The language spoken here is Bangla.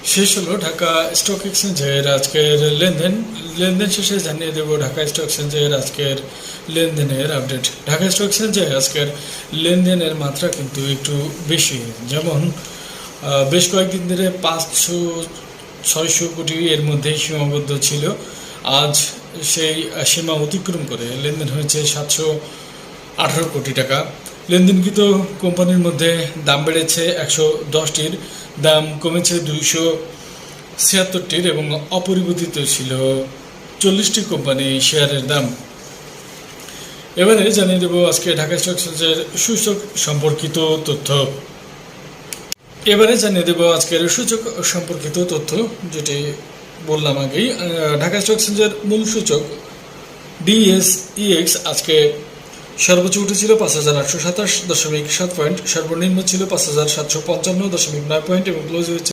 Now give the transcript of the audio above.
শেষ হলো ঢাকা স্টক এক্সচেঞ্জের আজকের লেনদেন। লেনদেন শেষে জানিয়ে দেব ঢাকা স্টক এক্সচেঞ্জের আজকের লেনদেনের আপডেট। ঢাকা স্টক এক্সচেঞ্জে আজকের লেনদেনের মাত্রা কিন্তু একটু বেশি, যেমন বেশ কয়েকদিন ধরে 500-600 কোটি এর মধ্যেই সীমাবদ্ধ ছিল। আজ সেই সীমা অতিক্রম করে লেনদেন হয়েছে 718 কোটি টাকা। লেনদেনকৃত কোম্পানির মধ্যে দাম বেড়েছে 110টির, দাম কমেছে 276টির এবং অপরিবর্তিত ছিল 40টি কোম্পানি শেয়ারের দাম। এবারে জানিয়ে দেব আজকে ঢাকা স্টক এক্সচেঞ্জের সূচক সম্পর্কিত তথ্য। যেটি বললাম আগেই। ঢাকা স্টক এক্সচেঞ্জের মূল সূচক DSEX আজকে সর্বোচ্চ উঠেছিল 5827.7 পয়েন্ট, সর্বনিম্ন ছিল 5755.9 পয়েন্ট এবং ক্লোজ হয়েছে